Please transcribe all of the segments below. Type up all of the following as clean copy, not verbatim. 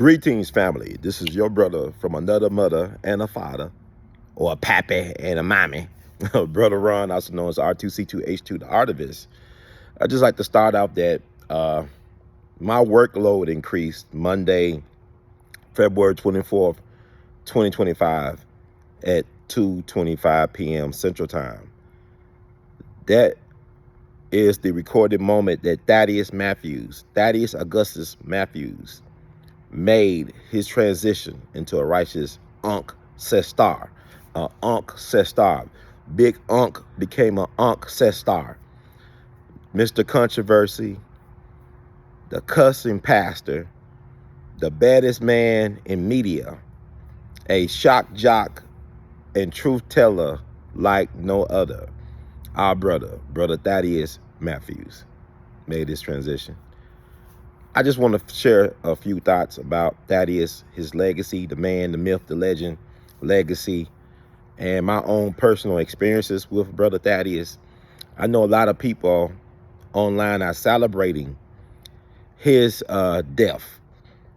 Greetings, family. This is your brother from another mother and a father, or a pappy and a mommy. Brother Ron, also known as R2C2H2, the artivist. I just like to start out that my workload increased Monday, February 24th, 2025 at 2:25 p.m. Central Time. That is the recorded moment that Thaddeus Augustus Matthews, made his transition into a righteous Ankh Sestar. Ankh Sestar. Big Ankh became an Ankh Sestar. Mr. Controversy, the cussing pastor, the baddest man in media, a shock jock and truth teller like no other. Our brother Thaddeus Matthews, made this transition. I just want to share a few thoughts about Thaddeus, his legacy, the man, the myth, the legend, legacy, and my own personal experiences with Brother Thaddeus. I know a lot of people online are celebrating his death.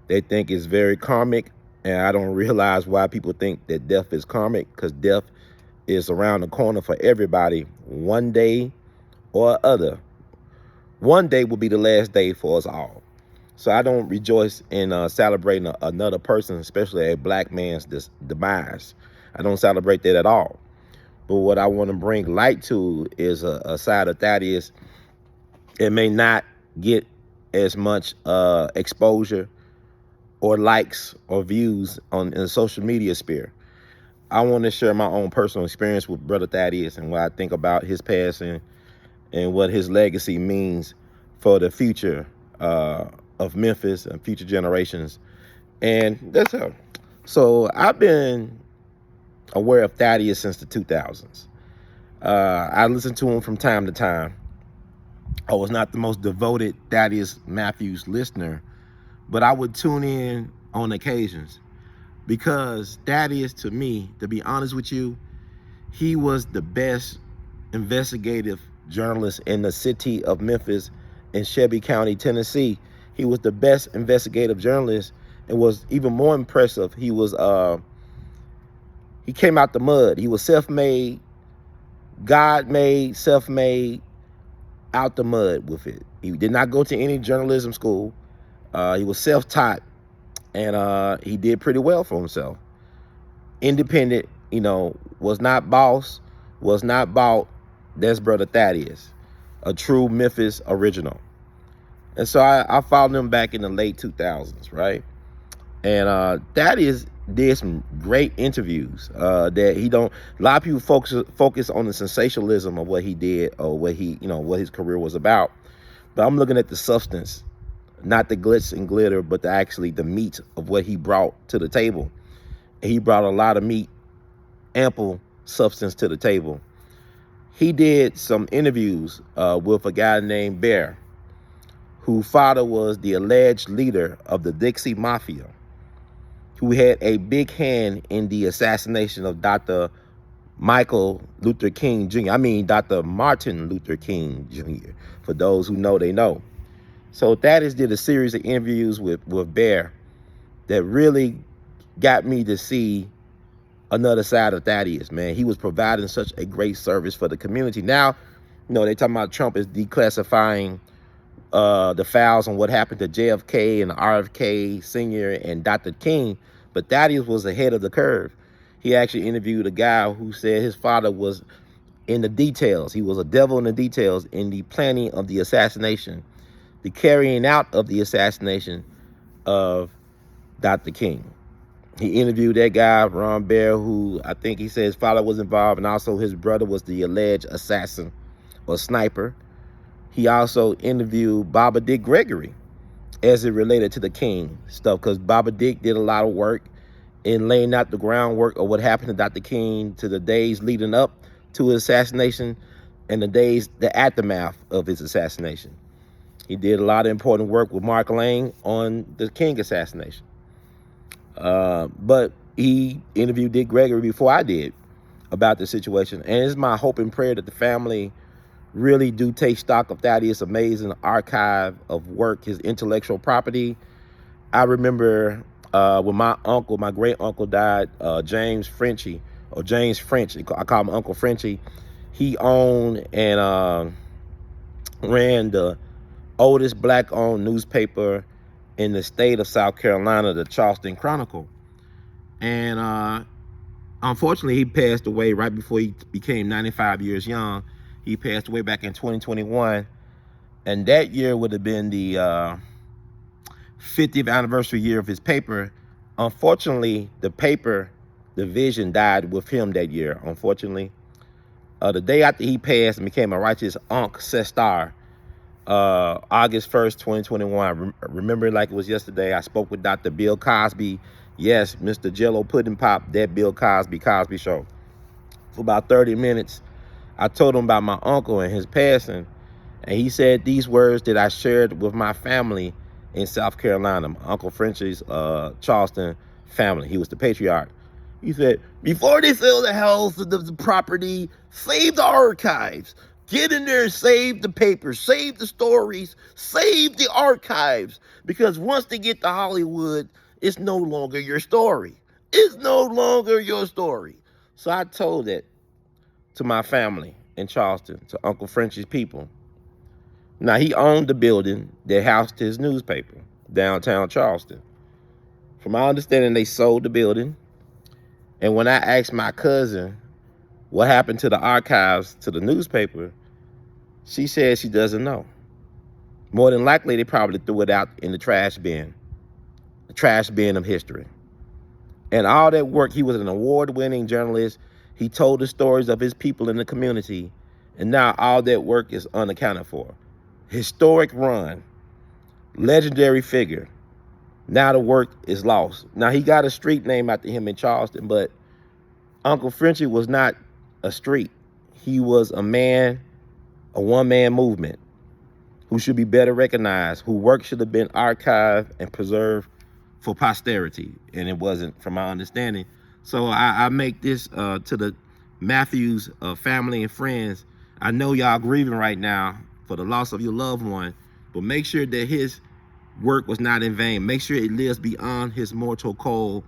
They think it's very karmic, and I don't realize why people think that death is karmic, because death is around the corner for everybody one day or other. One day will be the last day for us all. So I don't rejoice in celebrating another person, especially a black man's demise. I don't celebrate that at all. But what I want to bring light to is a side of Thaddeus. It may not get as much exposure or likes or views in the social media sphere. I want to share my own personal experience with Brother Thaddeus and what I think about his passing and what his legacy means for the future of Memphis and future generations. And that's how. So I've been aware of Thaddeus since the 2000s. I listened to him from time to time. I was not the most devoted Thaddeus Matthews listener, but I would tune in on occasions, because Thaddeus, to me, to be honest with you, he was the best investigative journalist in the city of Memphis in Shelby County, Tennessee. He was the best investigative journalist, and was even more impressive, he came out the mud. He was self-made, God-made, self-made, out the mud with it. He did not go to any journalism school. He was self-taught, and he did pretty well for himself. Independent, was not boss, was not bought. That's Brother Thaddeus, a true Memphis original. And so I followed him back in the late 2000s, right? And Thaddeus did some great interviews that he don't. A lot of people focus on the sensationalism of what he did, or what what his career was about. But I'm looking at the substance, not the glitz and glitter, but actually the meat of what he brought to the table. And he brought a lot of meat, ample substance to the table. He did some interviews with a guy named Bear, whose father was the alleged leader of the Dixie Mafia, who had a big hand in the assassination of Dr. Michael Luther King Jr. I mean, Dr. Martin Luther King Jr. For those who know, they know. So Thaddeus did a series of interviews with Bear that really got me to see another side of Thaddeus, man. He was providing such a great service for the community. Now, they talking about Trump is declassifying the files on what happened to JFK and RFK Sr. and Dr. King, but Thaddeus was ahead of the curve. He actually interviewed a guy who said his father was in the details. He was a devil in the details in the planning of the assassination, the carrying out of the assassination of Dr. King. He interviewed that guy, Ron Bear, who I think he said his father was involved, and also his brother was the alleged assassin or sniper. He also interviewed Baba Dick Gregory as it related to the King stuff, because Baba Dick did a lot of work in laying out the groundwork of what happened to Dr. King, to the days leading up to his assassination and the aftermath of his assassination. He did a lot of important work with Mark Lane on the King assassination. But he interviewed Dick Gregory before I did about the situation. And it's my hope and prayer that the family really do take stock of Thaddeus' amazing archive of work, his intellectual property. I remember When my uncle, my great uncle died, James Frenchie, or James French, I call him Uncle Frenchie. He owned and ran the oldest black-owned newspaper in the state of South Carolina, the Charleston Chronicle. And unfortunately, he passed away right before he became 95 years young. He passed away back in 2021. And that year would have been the 50th anniversary year of his paper. Unfortunately, the paper division died with him that year, unfortunately. The day after he passed and became a righteous Ankh Sestar, August 1st, 2021. Remember it like it was yesterday. I spoke with Dr. Bill Cosby. Yes, Mr. Jello Pudding Pop, that Bill Cosby Show. For about 30 minutes, I told him about my uncle and his passing. And he said these words that I shared with my family in South Carolina, my Uncle Frenchie's Charleston family. He was the patriarch. He said, before they sell the house, the property, save the archives. Get in there and save the papers, save the stories, save the archives. Because once they get to Hollywood, it's no longer your story. It's no longer your story. So I told that to my family in Charleston, to Uncle Frenchie's people. Now, he owned the building that housed his newspaper, downtown Charleston. From my understanding, they sold the building. And when I asked my cousin what happened to the archives to the newspaper, she said she doesn't know. More than likely, they probably threw it out in the trash bin of history. And all that work, he was an award-winning journalist. He told the stories of his people in the community. And now all that work is unaccounted for. Historic run, legendary figure. Now the work is lost. Now he got a street name after him in Charleston, but Uncle Frenchie was not a street. He was a man, a one-man movement who should be better recognized, whose work should have been archived and preserved for posterity, and it wasn't, from my understanding. So I make this to the Matthews family and friends. I know y'all grieving right now for the loss of your loved one, but make sure that his work was not in vain. Make sure it lives beyond his mortal cold,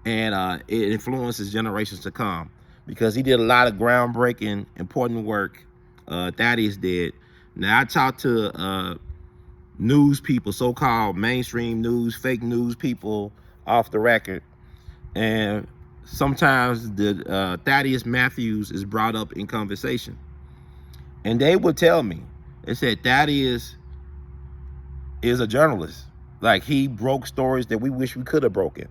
and it influences generations to come, because he did a lot of groundbreaking, important work. Thaddeus did. Now, I talked to news people, so-called mainstream news, fake news people off the record, and sometimes the Thaddeus Matthews is brought up in conversation. And they would tell me, they said Thaddeus is a journalist. Like, he broke stories that we wish we could have broken.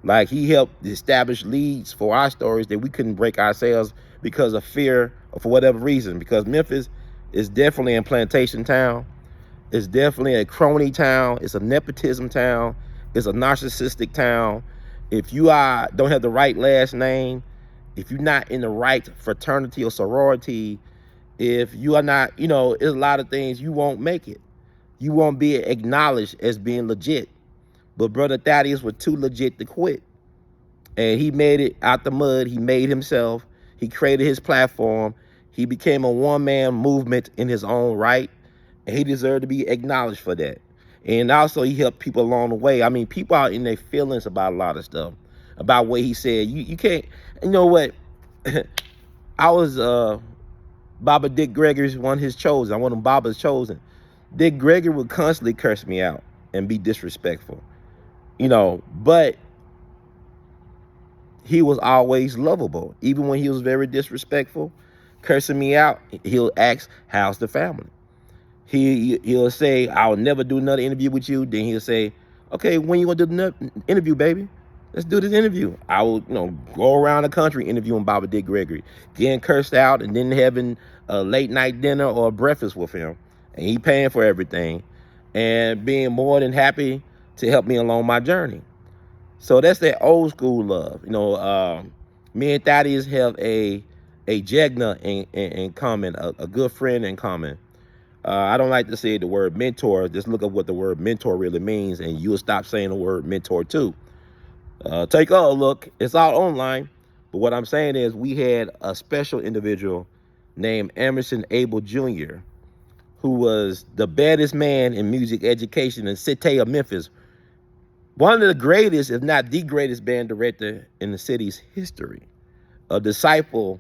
Like, he helped establish leads for our stories that we couldn't break ourselves because of fear or for whatever reason. Because Memphis is definitely a plantation town. It's definitely a crony town. It's a nepotism town. It's a narcissistic town. If you don't have the right last name, if you're not in the right fraternity or sorority, if you are not, it's a lot of things, you won't make it. You won't be acknowledged as being legit. But Brother Thaddeus was too legit to quit. And he made it out the mud. He made himself. He created his platform. He became a one-man movement in his own right. And he deserved to be acknowledged for that. And also, he helped people along the way. I mean, people are in their feelings about a lot of stuff. About what he said. You can't, you know what? I was, Baba Dick Gregory's one of his chosen. I'm one of Baba's chosen. Dick Gregory would constantly curse me out and be disrespectful. But he was always lovable. Even when he was very disrespectful, cursing me out, he'll ask, how's the family? He'll say, I'll never do another interview with you. Then he'll say, okay, when you gonna do the interview, baby? Let's do this interview. I will, go around the country interviewing Baba Dick Gregory, getting cursed out, and then having a late night dinner or breakfast with him. And he paying for everything and being more than happy to help me along my journey. So that's that old school love. Me and Thaddeus have a jegna in common, a good friend in common. I don't like to say the word mentor. Just look up what the word mentor really means, and you'll stop saying the word mentor too. Take a look. It's all online. But what I'm saying is, we had a special individual named Emerson Abel Jr., who was the baddest man in music education in the city of Memphis, one of the greatest, if not the greatest band director in the city's history. A disciple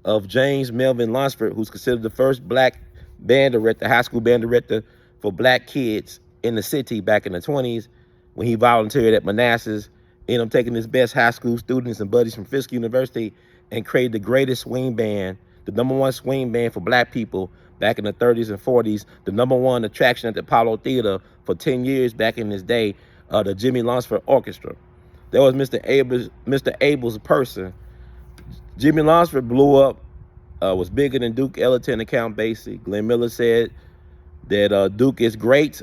of James Melvin Lunsford, who's considered the first black band director, high school band director for black kids in the city back in the 20s when he volunteered at Manassas, ended up taking his best high school students and buddies from Fisk University and created the greatest swing band, the #1 swing band for black people back in the 30s and 40s, the #1 attraction at the Apollo Theater for 10 years back in his day, the Jimmy Lunsford Orchestra. That was Mr. Abel's person. Jimmy Lunsford blew up, was bigger than Duke Ellington and Count Basie. Glenn Miller said that Duke is great,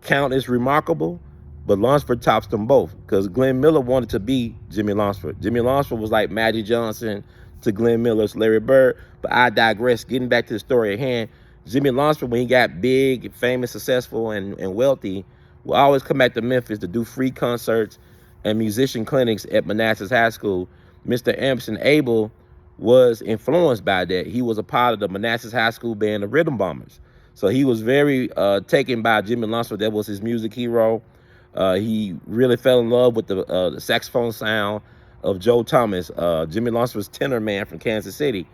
Count is remarkable, but Lunsford tops them both because Glenn Miller wanted to be Jimmy Lunsford. Jimmy Lunsford was like Magic Johnson to Glenn Miller's Larry Bird, but I digress. Getting back to the story at hand, Jimmy Lunsford, when he got big, famous, successful, and wealthy, would always come back to Memphis to do free concerts and musician clinics at Manassas High School. Mr. Emerson Abel was influenced by that. He was a part of the Manassas High School band, the Rhythm Bombers. So he was very taken by Jimmy Lunsford. That was his music hero. He really fell in love with the saxophone sound of Joe Thomas, Jimmy Lunsford's tenor man from Kansas City.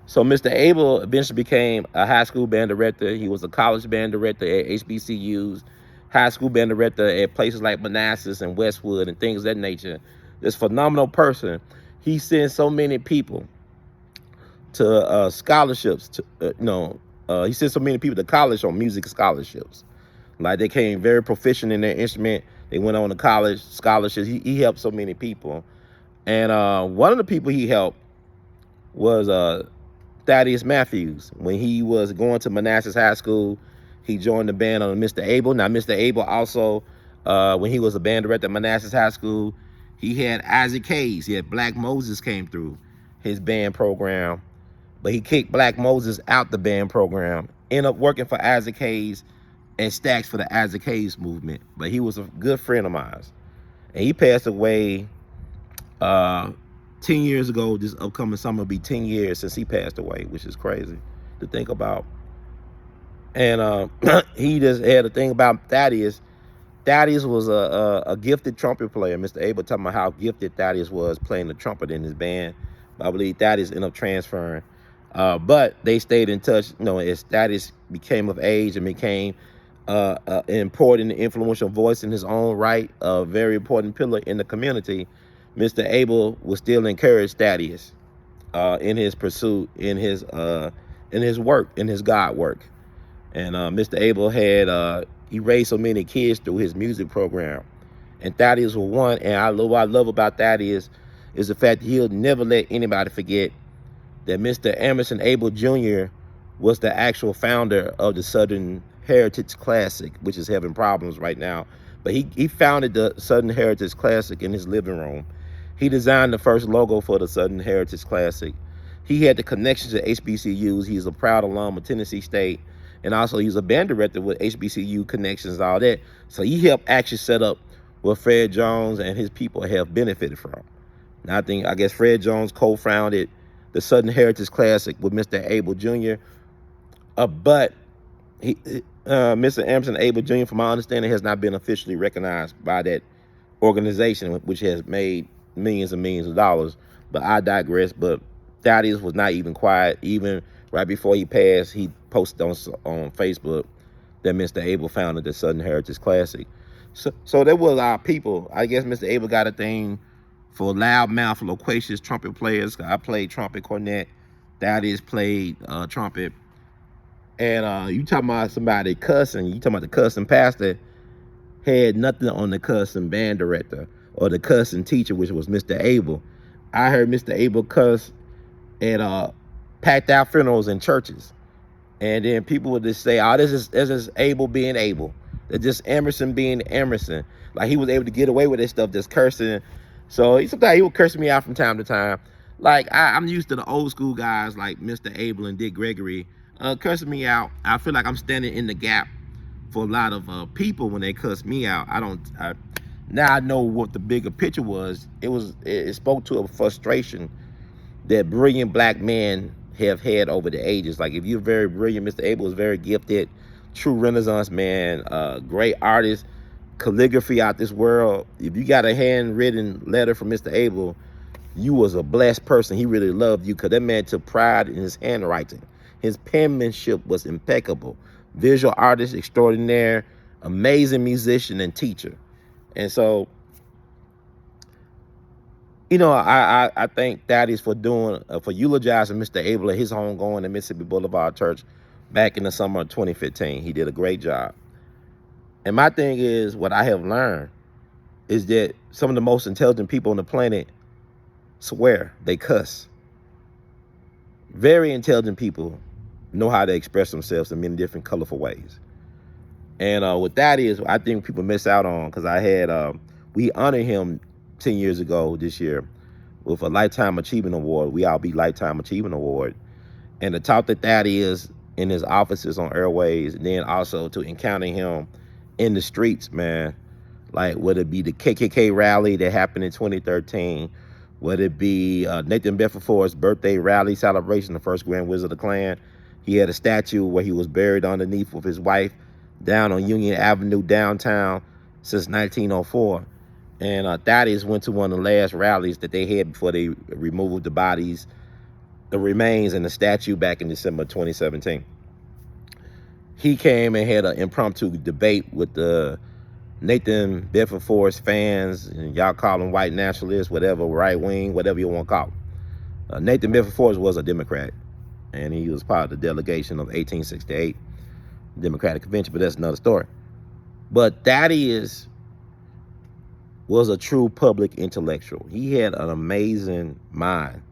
So Mr. Abel eventually became a high school band director. He was a college band director at HBCUs, high school band director at places like Manassas and Westwood and things of that nature. This phenomenal person. He sent so many people to scholarships. He sent so many people to college on music scholarships. Like they came very proficient in their instrument. They went on to college scholarships. He helped so many people. And one of the people he helped was Thaddeus Matthews. When he was going to Manassas High School, he joined the band on Mr. Abel. Now, Mr. Abel also, when he was a band director at Manassas High School, he had Isaac Hayes. He had Black Moses came through his band program, but he kicked Black Moses out the band program, ended up working for Isaac Hayes and Stacks for the Isaac Hayes movement. But he was a good friend of mine. And he passed away 10 years ago. This upcoming summer will be 10 years since he passed away, which is crazy to think about. And he just had a thing about Thaddeus. Thaddeus was a gifted trumpet player. Mr. Abel talking about how gifted Thaddeus was playing the trumpet in his band. I believe Thaddeus ended up transferring. But they stayed in touch, as Thaddeus became of age and became an important, influential voice in his own right, a very important pillar in the community. Mr. Abel would still encourage Thaddeus in his pursuit, in his work, in his God work. And Mr. Abel had he raised so many kids through his music program, and Thaddeus was one. And what I love about Thaddeus is the fact that he'll never let anybody forget that Mr. Emerson Abel Jr. was the actual founder of the Southern Heritage Classic, which is having problems right now. But he founded the Southern Heritage Classic in his living room. He designed the first logo for the Southern Heritage Classic. He had the connections to HBCUs. He's a proud alum of Tennessee State. And also he's a band director with HBCU connections and all that. So he helped actually set up what Fred Jones and his people have benefited from. Now I guess Fred Jones co-founded the Southern Heritage Classic with Mr. Abel Jr. But Mr. Emerson Abel Jr., from my understanding, has not been officially recognized by that organization, which has made millions and millions of dollars. But I digress. But Thaddeus was not even quiet. Even right before he passed, he posted on Facebook that Mr. Abel founded the Southern Heritage Classic. So that was our people. I guess Mr. Abel got a thing for loudmouth, loquacious trumpet players. I played trumpet cornet. Thaddeus played trumpet. And you talking about somebody cussing, you talking about the cussing pastor had nothing on the cussing band director or the cussing teacher, which was Mr. Abel. I heard Mr. Abel cuss at packed out funerals in churches. And then people would just say, oh, this is Abel being Abel. It's just Emerson being Emerson. Like he was able to get away with this stuff, just cursing. So sometimes he would curse me out from time to time. Like I'm used to the old school guys like Mr. Abel and Dick Gregory cursing me out. I feel like I'm standing in the gap for a lot of people when they cuss me out. Now I know what the bigger picture was. It spoke to a frustration that brilliant black men have had over the ages. Like if you're very brilliant, Mr. Abel was very gifted, true Renaissance man, great artist, calligraphy out this world. If you got a handwritten letter from Mr. Abel, you was a blessed person. He really loved you because that man took pride in his handwriting. His penmanship was impeccable. Visual artist extraordinaire, amazing musician and teacher. And so, you know, I thank Thaddeus for eulogizing Mr. Abel at his home going to Mississippi Boulevard Church back in the summer of 2015. He did a great job. And my thing is, what I have learned is that some of the most intelligent people on the planet swear, they cuss. Very intelligent people know how to express themselves in many different colorful ways. And what that is, I think people miss out on, because I had, we honored him 10 years ago this year with a Lifetime Achievement Award, We All Be Lifetime Achievement Award. And the talk that is in his offices on airways, and then also to encounter him in the streets, man, like whether it be the KKK rally that happened in 2013, whether it be Nathan Bedford's birthday rally celebration, the first Grand Wizard of the Klan. He had a statue where he was buried underneath with his wife down on Union Avenue downtown since 1904. And Thaddeus went to one of the last rallies that they had before they removed the bodies, the remains, and the statue back in December 2017. He came and had an impromptu debate with the Nathan Bedford fans, and y'all call them white nationalists, whatever, right wing, whatever you want to call them. Nathan Bedford was a Democrat, and he was part of the delegation of 1868 Democratic Convention, but that's another story. But Thaddeus was a true public intellectual. He had an amazing mind.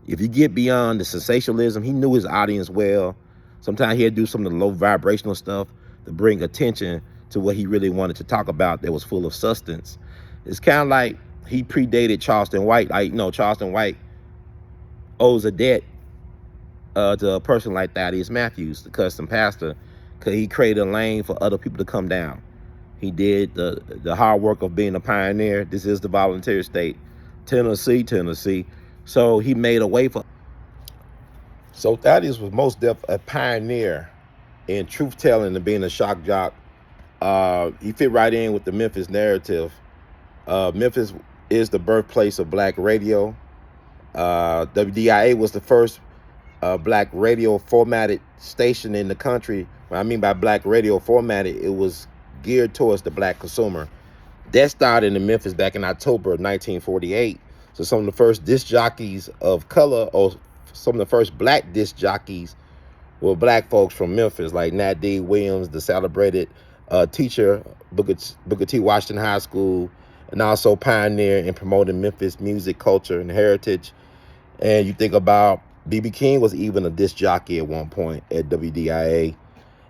If you get beyond the sensationalism, he knew his audience well. Sometimes he'd do some of the low vibrational stuff to bring attention to what he really wanted to talk about that was full of substance. It's kind of like he predated Charleston White. Like, you know, Charleston White owes a debt to a person like Thaddeus Matthews, the Cussing pastor, because he created a lane for other people to come down. He did the hard work of being a pioneer. This is the voluntary state, Tennessee. So he made a way for. So Thaddeus was most definitely a pioneer in truth telling and being a shock jock. He fit right in with the Memphis narrative. Memphis is the birthplace of black radio. WDIA was the first black radio formatted station in the country. What I mean by black radio formatted, it was geared towards the black consumer. That started in Memphis back in October of 1948. So some of the first disc jockeys of color, or some of the first black disc jockeys, were black folks from Memphis, like Nat D. Williams, the celebrated teacher, Booker T. Washington High School, and also pioneer in promoting Memphis music, culture, and heritage. And you think about B.B. King was even a disc jockey at one point at WDIA.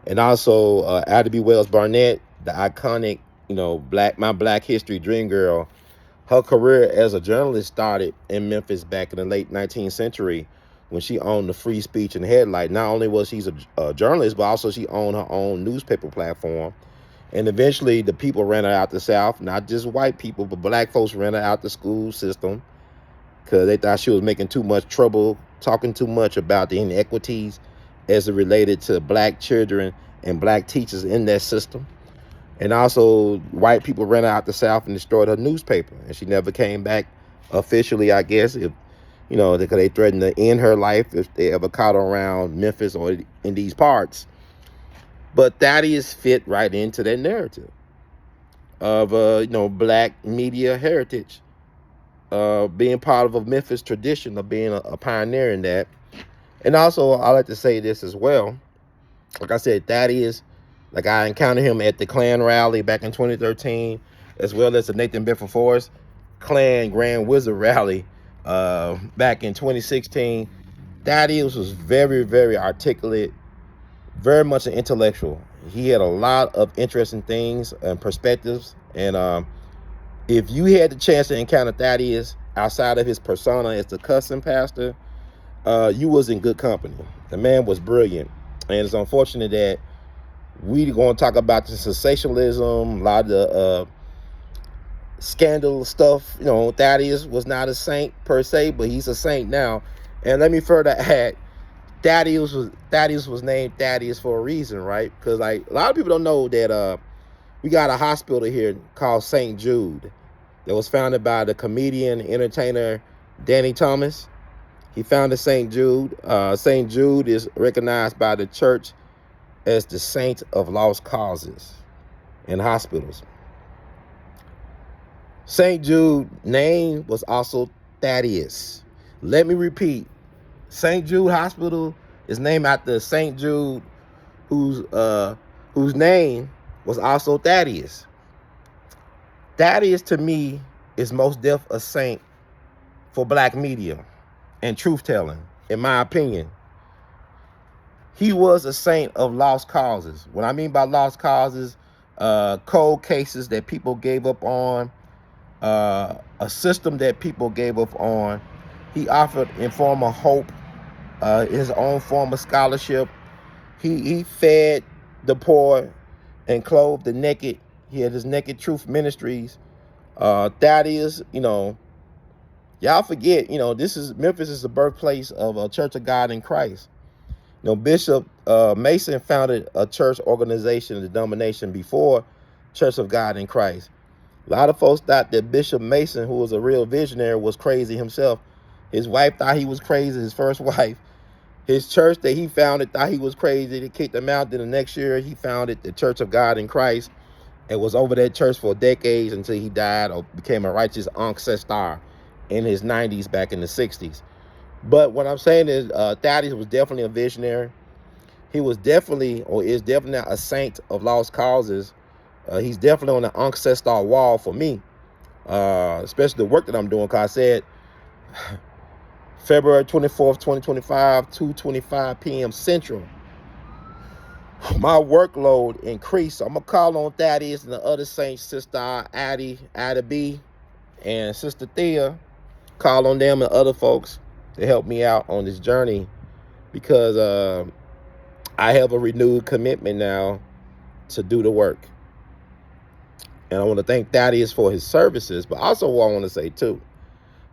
And also Ada B. Wells Barnett, the iconic, you know, my Black History dream girl. Her career as a journalist started in Memphis back in the late 19th century when she owned the Free Speech and Headlight. Not only was she a journalist, but also she owned her own newspaper platform. And eventually the people ran her out the South, not just white people, but black folks ran her out the school system because they thought she was making too much trouble, talking too much about the inequities as it related to black children and black teachers in that system. And also white people ran her out the South and destroyed her newspaper. And she never came back officially, I guess, if, you know, because they threatened to end her life if they ever caught her around Memphis or in these parts. But Thaddeus fit right into that narrative of, you know, black media heritage, being part of a Memphis tradition of being a pioneer in that. And also, I like to say this as well. Like I said, Thaddeus, like I encountered him at the Klan rally back in 2013, as well as the Nathan Bedford Klan Grand Wizard rally back in 2016. Thaddeus was very, very articulate, very much an intellectual. He had a lot of interesting things and perspectives. And if you had the chance to encounter Thaddeus outside of his persona as the Cussing pastor, you was in good company. The man was brilliant. And it's unfortunate that we're going to talk about the sensationalism, a lot of the scandal stuff. You know, Thaddeus was not a saint per se, but he's a saint now. And let me further add, Thaddeus was named Thaddeus for a reason, right? Because like a lot of people don't know that We got a hospital here called St. Jude that was founded by the comedian, entertainer Danny Thomas. He founded St. Jude. St. Jude is recognized by the church as the saint of lost causes in hospitals. St. Jude name was also Thaddeus. Let me repeat. St. Jude Hospital is named after St. Jude, whose name was also Thaddeus. Thaddeus, to me, is most def a saint for black media and truth telling, in my opinion. He was a saint of lost causes. What I mean by lost causes, cold cases that people gave up on, a system that people gave up on. He offered in form of hope, his own form of scholarship. He fed the poor and clothed the naked. He had his Naked Truth Ministries. Thaddeus, y'all forget, Memphis is the birthplace of a Church of God in Christ. Bishop Mason founded a church organization, the denomination before Church of God in Christ. A lot of folks thought that Bishop Mason, who was a real visionary, was crazy himself. His wife thought he was crazy, his first wife. His church that he founded thought he was crazy. They kicked him out. Then the next year, he founded the Church of God in Christ and was over that church for decades until he died or became a righteous ancestor in his 90s back in the 60s. But what I'm saying is Thaddeus was definitely a visionary. He was definitely, or is definitely, a saint of lost causes. He's definitely on the ancestor wall for me, especially the work that I'm doing. Because I said February 24th, 2025, 2:25 p.m. Central. My workload increased. So I'm going to call on Thaddeus and the other saints, Sister Addie, Ada B, and Sister Thea. Call on them and other folks to help me out on this journey, because I have a renewed commitment now to do the work. And I want to thank Thaddeus for his services, but also what I want to say too,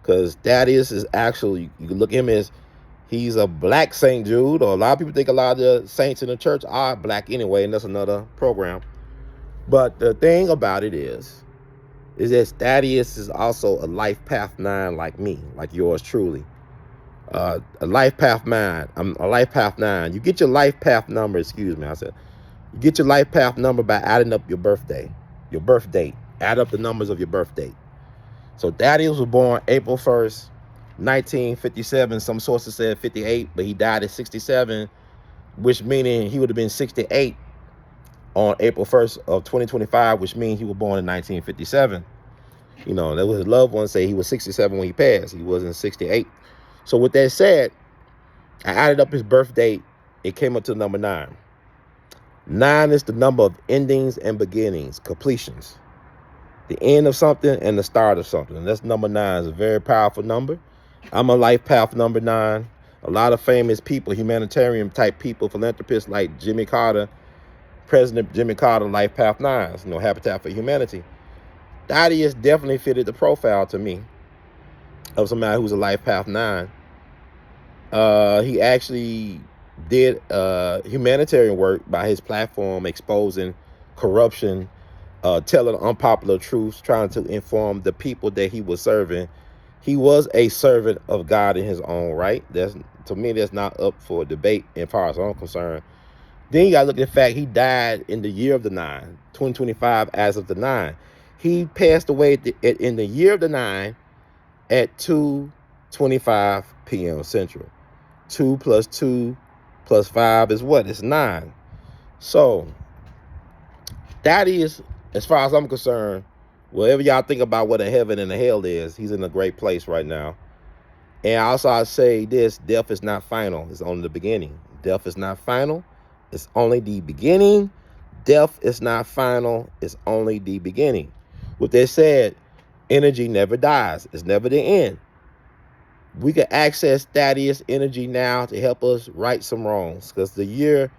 because Thaddeus is actually, you can look at him as, he's a black St. Jude, or a lot of people think a lot of the saints in the church are black anyway, and that's another program. But the thing about it is that Thaddeus is also a life path 9 like me, like yours truly. A life path 9. I'm a life path 9. You get your life path number, you get your life path number by adding up your birthday, your birth date. Add up the numbers of your birth date. So Thaddeus was born April 1st, 1957. Some sources said 58, but he died at 67, which meaning he would have been 68 on April 1st of 2025, which means he was born in 1957. There was his loved ones say he was 67 when he passed. He wasn't 68. So with that said, I added up his birth date. It came up to number 9. 9 is the number of endings and beginnings, completions. The end of something and the start of something. And that's number 9. It's a very powerful number. I'm a life path number 9. A lot of famous people, humanitarian type people, philanthropists like Jimmy Carter, President Jimmy Carter, life path 9s, Habitat for Humanity. Thaddeus definitely fitted the profile to me of somebody who's a life path 9. He actually did humanitarian work by his platform, exposing corruption, telling unpopular truths, trying to inform the people that he was serving. He was a servant of God in his own right. To me, that's not up for debate as far as I'm concerned. Then you got to look at the fact he died in the year of the 9, 2025 as of the 9. He passed away in the year of the 9 at 2:25 p.m. Central. 2 plus 2 plus 5 is what? It's 9. So that is, as far as I'm concerned, whatever y'all think about what a heaven and a hell is, he's in a great place right now. And also I say this, death is not final. It's only the beginning. Death is not final. It's only the beginning. Death is not final. It's only the beginning. With that said, energy never dies. It's never the end. We can access Thaddeus energy now to help us right some wrongs, because the year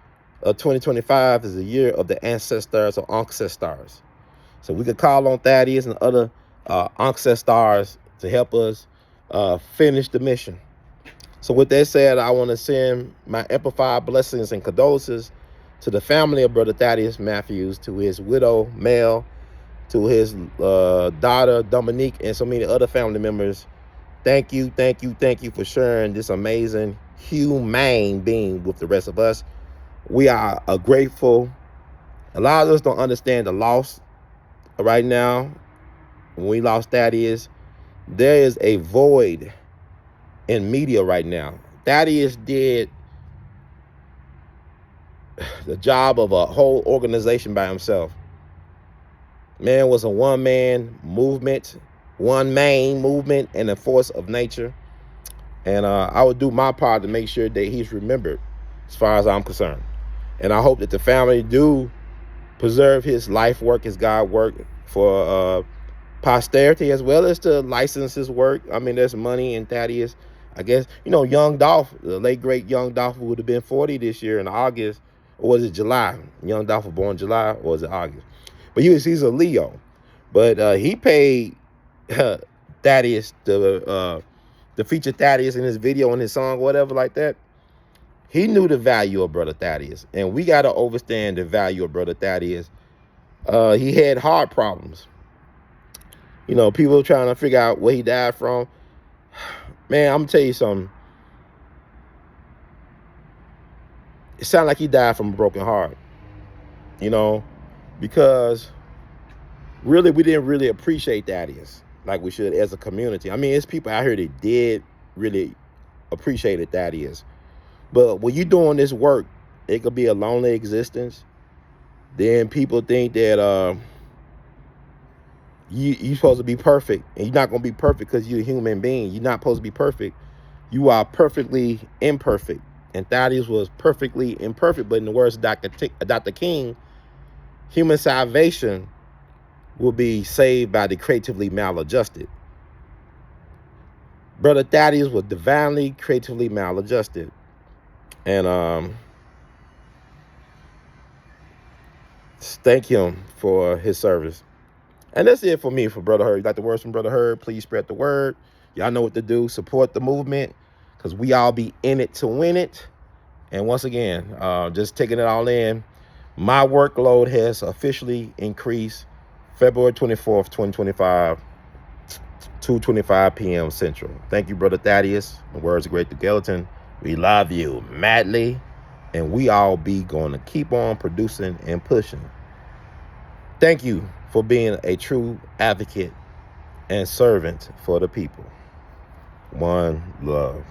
of 2025 is the year of the ancestors or ancestors. So we could call on Thaddeus and other ancestors to help us finish the mission. So with that said, I want to send my amplified blessings and condolences To the family of Brother Thaddeus Matthews, to his widow, Mel, to his daughter, Dominique, and so many other family members, thank you, thank you, thank you for sharing this amazing, humane being with the rest of us. We are grateful. A lot of us don't understand the loss right now. When we lost Thaddeus, there is a void in media right now. Thaddeus did the job of a whole organization by himself. Man was a one-man movement, one main movement, and a force of nature. And I would do my part to make sure that he's remembered as far as I'm concerned. And I hope that the family do preserve his life work, his God work for posterity, as well as to license his work. I mean, there's money in Thaddeus. I guess, young Dolph, the late great young Dolph, would have been 40 this year in August, or was it July? Young Dolph was born July, or was it August? But he's a Leo. But he paid Thaddeus to feature Thaddeus in his video, in his song, whatever like that. He knew the value of Brother Thaddeus, and we got to understand the value of Brother Thaddeus. He had heart problems. People trying to figure out where he died from. Man, I'm gonna tell you something. It sounded like he died from a broken heart. Because really, we didn't really appreciate Thaddeus like we should as a community. I mean, it's people out here that did really appreciate Thaddeus. But when you're doing this work, it could be a lonely existence. Then people think that you're supposed to be perfect, and you're not going to be perfect because you're a human being. You're not supposed to be perfect. You are perfectly imperfect. And Thaddeus was perfectly imperfect. But in the words of Dr. King, human salvation will be saved by the creatively maladjusted. Brother Thaddeus was divinely, creatively maladjusted. And thank him for his service. And that's it for me, for Brother Herb. You like the words from Brother Herb? Please spread the word. Y'all know what to do. Support the movement, because we all be in it to win it. And once again, just taking it all in, my workload has officially increased February 24th, 2025, 2:25 p.m. Central. Thank you, Brother Thaddeus. The words of Great Skeleton. We love you madly, and we all be going to keep on producing and pushing. Thank you for being a true advocate and servant for the people. One love.